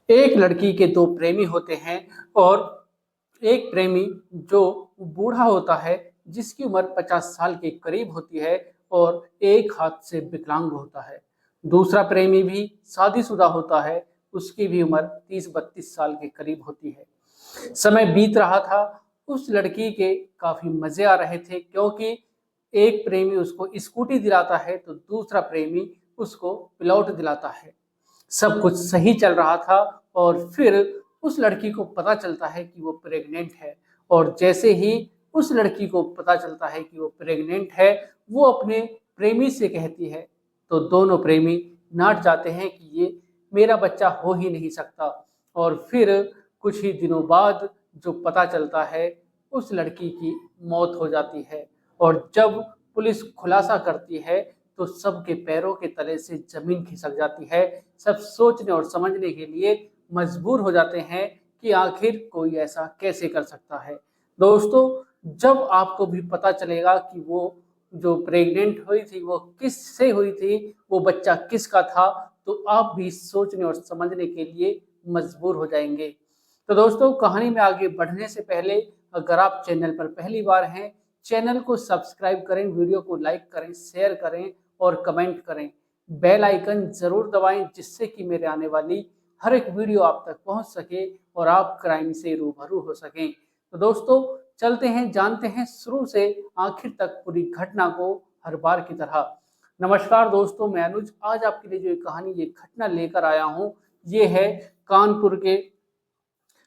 एक लड़की के दो प्रेमी होते हैं और एक प्रेमी जो बूढ़ा होता है, जिसकी उम्र 50 साल के करीब होती है और एक हाथ से विकलांग होता है। दूसरा प्रेमी भी शादीशुदा होता है, उसकी भी उम्र 30-32 साल के करीब होती है। समय बीत रहा था, उस लड़की के काफी मजे आ रहे थे, क्योंकि एक प्रेमी उसको स्कूटी दिलाता है तो दूसरा प्रेमी उसको प्लॉट दिलाता है। सब कुछ सही चल रहा था और फिर उस लड़की को पता चलता है कि वो प्रेग्नेंट है। और जैसे ही उस लड़की को पता चलता है कि वो प्रेग्नेंट है, वो अपने प्रेमी से कहती है, तो दोनों प्रेमी नाट जाते हैं कि ये मेरा बच्चा हो ही नहीं सकता। और फिर कुछ ही दिनों बाद जो पता चलता है, उस लड़की की मौत हो जाती है। और जब पुलिस खुलासा करती है तो सबके पैरों के तले से जमीन खिसक जाती है। सब सोचने और समझने के लिए मजबूर हो जाते हैं कि आखिर कोई ऐसा कैसे कर सकता है। दोस्तों, जब आपको भी पता चलेगा कि वो जो प्रेग्नेंट हुई थी वो किससे हुई थी, वो बच्चा किसका था, तो आप भी सोचने और समझने के लिए मजबूर हो जाएंगे। तो दोस्तों, कहानी में आगे बढ़ने से पहले अगर आप चैनल पर पहली बार हैं, चैनल को सब्सक्राइब करें, वीडियो को लाइक करें, शेयर करें और कमेंट करें। बेल आइकन जरूर दबाएं, जिससे कि मेरे आने वाली हर एक वीडियो आप तक पहुंच सके और आप क्राइम से रूबरू हो सकें। तो दोस्तों, चलते हैं, जानते हैं शुरू से आखिर तक पूरी घटना को, हर बार की तरह। नमस्कार दोस्तों, मैं अनुज आज आपके लिए जो ये कहानी, ये घटना लेकर आया हूँ, ये है कानपुर के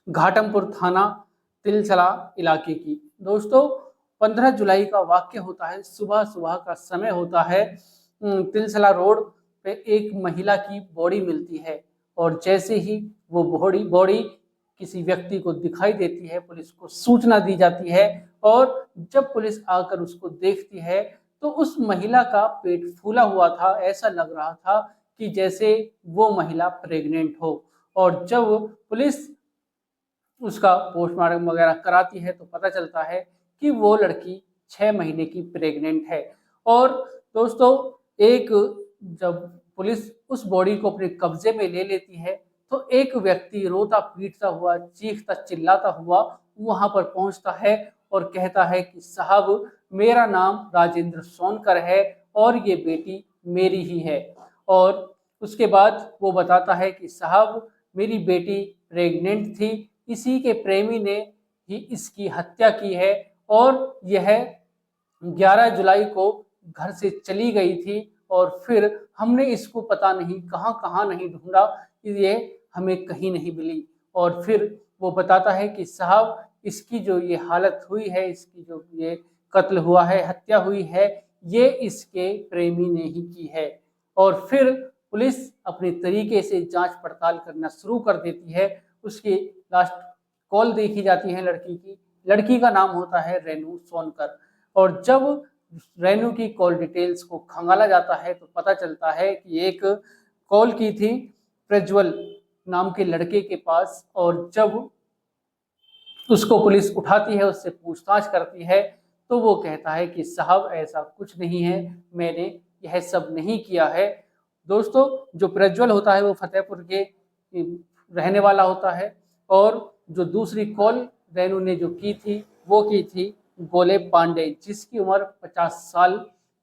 घाटमपुर थाना तिलसला इलाके की। दोस्तों, 15 जुलाई का वाक्य होता है, सुबह सुबह का समय होता है। तिलसला रोड पे एक महिला की बॉडी मिलती है और जैसे ही वो बॉडी बॉडी किसी व्यक्ति को दिखाई देती है, पुलिस को सूचना दी जाती है। और जब पुलिस आकर उसको देखती है तो उस महिला का पेट फूला हुआ था, ऐसा लग रहा था कि जैसे वो महिला प्रेग्नेंट हो। और जब पुलिस उसका पोस्टमार्टम वगैरह कराती है तो पता चलता है कि वो लड़की 6 महीने की प्रेग्नेंट है। और दोस्तों, एक जब पुलिस उस बॉडी को अपने कब्जे में ले लेती है तो एक व्यक्ति रोता पीटता हुआ, चीखता चिल्लाता हुआ वहां पर पहुंचता है और कहता है कि साहब, मेरा नाम राजेंद्र सोनकर है और ये बेटी मेरी ही है। और उसके बाद वो बताता है कि साहब, मेरी बेटी प्रेग्नेंट थी, इसी के प्रेमी ने ही इसकी हत्या की है और यह 11 जुलाई को घर से चली गई थी और फिर हमने इसको पता नहीं कहाँ कहाँ नहीं ढूंढा, ये हमें कहीं नहीं मिली। और फिर वो बताता है कि साहब, इसकी जो ये हालत हुई है, इसकी जो ये कत्ल हुआ है, हत्या हुई है, ये इसके प्रेमी ने ही की है। और फिर पुलिस अपने तरीके से जांच पड़ताल करना शुरू कर देती है। उसकी लास्ट कॉल देखी जाती है लड़की की। लड़की का नाम होता है रेनू सोनकर। और जब रेनू की कॉल डिटेल्स को खंगाला जाता है तो पता चलता है कि एक कॉल की थी प्रज्वल नाम के लड़के के पास। और जब उसको पुलिस उठाती है, उससे पूछताछ करती है, तो वो कहता है कि साहब, ऐसा कुछ नहीं है, मैंने यह सब नहीं किया है। दोस्तों, जो प्रज्वल होता है वो फतेहपुर के रहने वाला होता है और जो दूसरी कॉल रेनू ने जो की थी वो की थी गोले पांडे, जिसकी उम्र 50 साल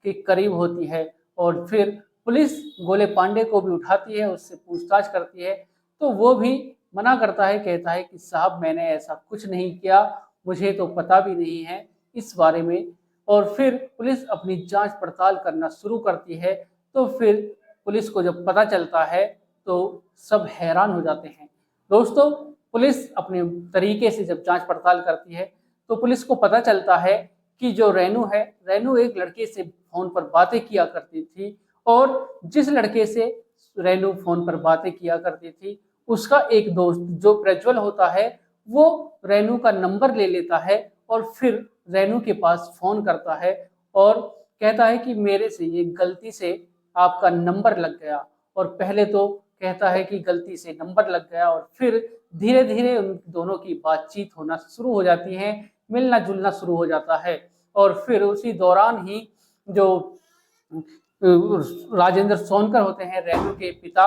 के करीब होती है। और फिर पुलिस गोले पांडे को भी उठाती है, उससे पूछताछ करती है, तो वो भी मना करता है, कहता है कि साहब, मैंने ऐसा कुछ नहीं किया, मुझे तो पता भी नहीं है इस बारे में। और फिर पुलिस अपनी जांच पड़ताल करना शुरू करती है। तो फिर पुलिस को जब पता चलता है तो सब हैरान हो जाते हैं। दोस्तों, पुलिस अपने तरीके से जब जांच पड़ताल करती है तो पुलिस को पता चलता है कि जो रेनू है, रेनू एक लड़के से फोन पर बातें किया करती थी और जिस लड़के से रेनू फोन पर बातें किया करती थी, उसका एक दोस्त जो प्रज्वल होता है, वो रेनू का नंबर ले लेता है और फिर रेनू के पास फोन करता है और कहता है कि मेरे से ये गलती से आपका नंबर लग गया। और पहले तो कहता है कि गलती से नंबर लग गया और फिर धीरे धीरे उन दोनों की बातचीत होना शुरू हो जाती है, मिलना जुलना शुरू हो जाता है। और फिर उसी दौरान ही जो राजेंद्र सोनकर होते हैं, रेनू के पिता,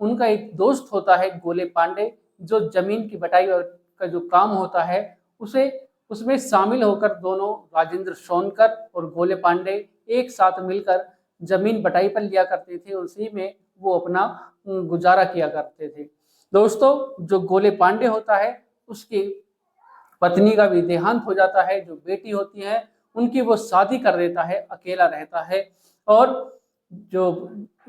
उनका एक दोस्त होता है गोले पांडे, जो जमीन की बटाई और का जो काम होता है उसे उसमें शामिल होकर दोनों राजेंद्र सोनकर और गोले पांडे एक साथ मिलकर जमीन बटाई पर लिया करते थे, उसी में वो अपना गुजारा किया करते थे। दोस्तों, जो गोले पांडे होता है उसकी पत्नी का भी देहांत हो जाता है, जो बेटी होती है उनकी वो शादी कर देता है, अकेला रहता है। और जो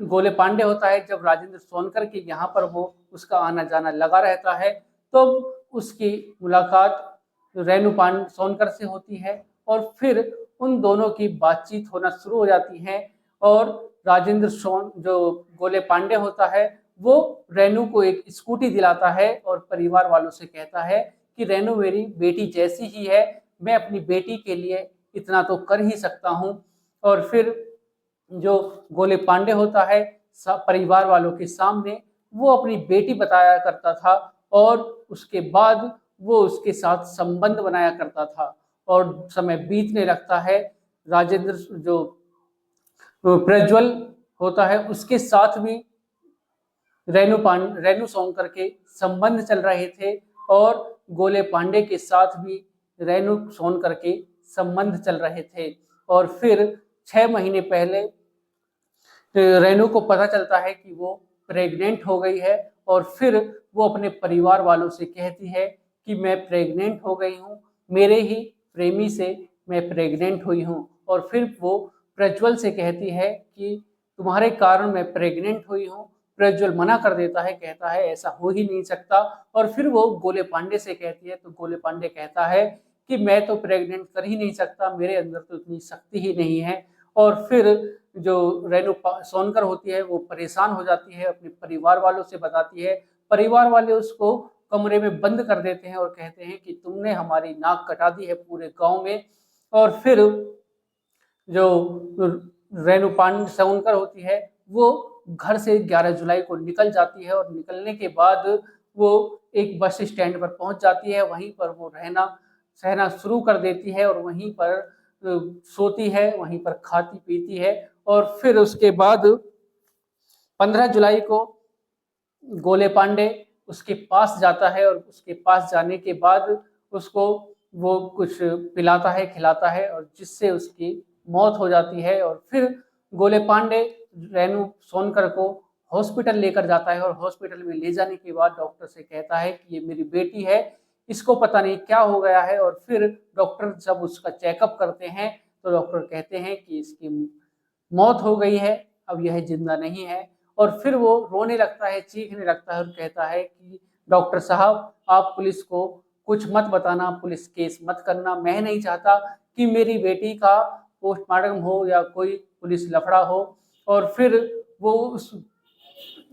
गोले पांडे होता है, जब राजेंद्र सोनकर के यहाँ पर वो उसका आना जाना लगा रहता है, तो उसकी मुलाकात रेणु पांडे सोनकर से होती है और फिर उन दोनों की बातचीत होना शुरू हो जाती है। और राजेंद्र सोन जो गोले पांडे होता है वो रेणु को एक स्कूटी दिलाता है और परिवार वालों से कहता है कि रेणु मेरी बेटी जैसी ही है, मैं अपनी बेटी के लिए इतना तो कर ही सकता हूँ। और फिर जो गोले पांडे होता है परिवार वालों के सामने वो अपनी बेटी बताया करता था और उसके बाद वो उसके साथ संबंध बनाया करता था। और समय बीतने लगता है, राजेंद्र जो प्रज्वल होता है उसके साथ भी रेणु सोनकर के संबंध चल रहे थे और गोले पांडे के साथ भी रेणु सोनकर के संबंध चल रहे थे। और फिर 6 महीने पहले रेणु को पता चलता है कि वो प्रेग्नेंट हो गई है और फिर वो अपने परिवार वालों से कहती है कि मैं प्रेग्नेंट हो गई हूँ, मेरे ही प्रेमी से मैं प्रेग्नेंट हुई हूँ। और फिर वो प्रज्वल से कहती है कि तुम्हारे कारण मैं प्रेग्नेंट हुई हूँ। प्रज्वल मना कर देता है, कहता है ऐसा हो ही नहीं सकता। और फिर वो गोले पांडे से कहती है, तो गोले पांडे कहता है कि मैं तो प्रेग्नेंट कर ही नहीं सकता, मेरे अंदर तो इतनी शक्ति ही नहीं है। और फिर जो रेणु सोनकर होती है वो परेशान हो जाती है, अपने परिवार वालों से बताती है। परिवार वाले उसको कमरे में बंद कर देते हैं और कहते हैं कि तुमने हमारी नाक कटा दी है पूरे गांव में। और फिर जो रेणु पांडे सोनकर होती है वो घर से 11 जुलाई को निकल जाती है और निकलने के बाद वो एक बस स्टैंड पर पहुंच जाती है। वहीं पर वो रहना सहना शुरू कर देती है और वहीं पर सोती है, वहीं पर खाती पीती है। और फिर उसके बाद 15 जुलाई को गोले पांडे उसके पास जाता है और उसके पास जाने के बाद उसको वो कुछ पिलाता है, खिलाता है और जिससे उसकी मौत हो जाती है। और फिर गोले पांडे रेणु सोनकर को हॉस्पिटल लेकर जाता है और हॉस्पिटल में ले जाने के बाद डॉक्टर से कहता है कि ये मेरी बेटी है, इसको पता नहीं क्या हो गया है। और फिर डॉक्टर जब उसका चेकअप करते हैं तो डॉक्टर कहते हैं कि इसकी मौत हो गई है, अब यह जिंदा नहीं है। और फिर वो रोने लगता है, चीखने लगता है और कहता है कि डॉक्टर साहब आप पुलिस को कुछ मत बताना, पुलिस केस मत करना, मैं नहीं चाहता कि मेरी बेटी का पोस्टमार्टम हो या कोई पुलिस लफड़ा हो। और फिर वो उस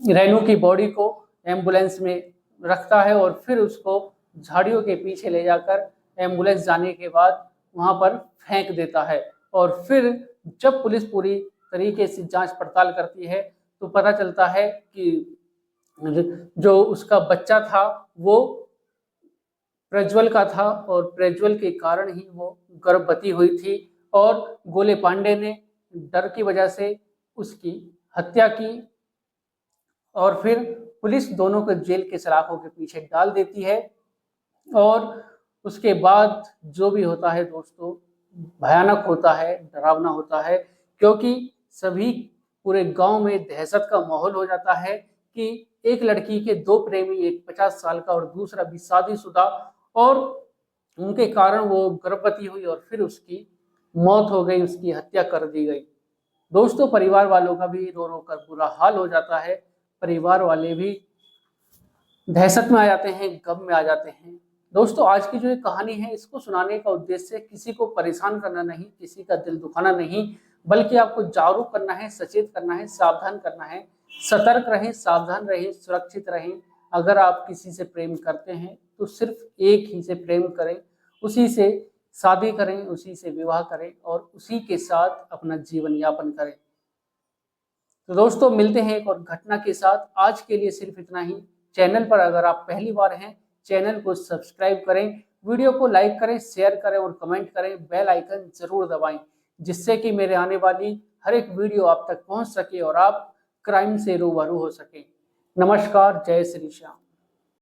रेणु की बॉडी को एम्बुलेंस में रखता है और फिर उसको झाड़ियों के पीछे ले जाकर एम्बुलेंस जाने के बाद वहां पर फेंक देता है। और फिर जब पुलिस पूरी तरीके से जांच पड़ताल करती है तो पता चलता है कि जो उसका बच्चा था वो प्रज्वल का था और प्रज्वल के कारण ही वो गर्भवती हुई थी। और गोले पांडे ने डर की वजह से उसकी हत्या की और फिर पुलिस दोनों को जेल के सलाखों के पीछे डाल देती है। और उसके बाद जो भी होता है दोस्तों भयानक होता है, डरावना होता है, क्योंकि सभी पूरे गांव में दहशत का माहौल हो जाता है कि एक लड़की के 2 प्रेमी, एक 50 साल का और दूसरा भी शादीशुदा, और उनके कारण वो गर्भवती हुई और फिर उसकी मौत हो गई, उसकी हत्या कर दी गई। दोस्तों परिवार वालों का भी रो रो कर बुरा हाल हो जाता है, परिवार वाले भी दहशत में आ जाते हैं, गम में आ जाते हैं। दोस्तों आज की जो ये कहानी है इसको सुनाने का उद्देश्य किसी को परेशान करना नहीं, किसी का दिल दुखाना नहीं, बल्कि आपको जागरूक करना है, सचेत करना है, सावधान करना है। सतर्क रहें, सावधान रहें, सुरक्षित रहें। अगर आप किसी से प्रेम करते हैं तो सिर्फ एक ही से प्रेम करें, उसी से शादी करें, उसी से विवाह करें और उसी के साथ अपना जीवन यापन करें। तो दोस्तों मिलते हैं एक और घटना के साथ, आज के लिए सिर्फ इतना ही। चैनल पर अगर आप पहली बार हैं चैनल को सब्सक्राइब करें, वीडियो को लाइक करें, शेयर करें और कमेंट करें, बेल आइकन जरूर दबाएं, जिससे कि मेरे आने वाली हर एक वीडियो आप तक पहुंच सके और आप क्राइम से रूबरू हो सके। नमस्कार, जय श्री श्याम।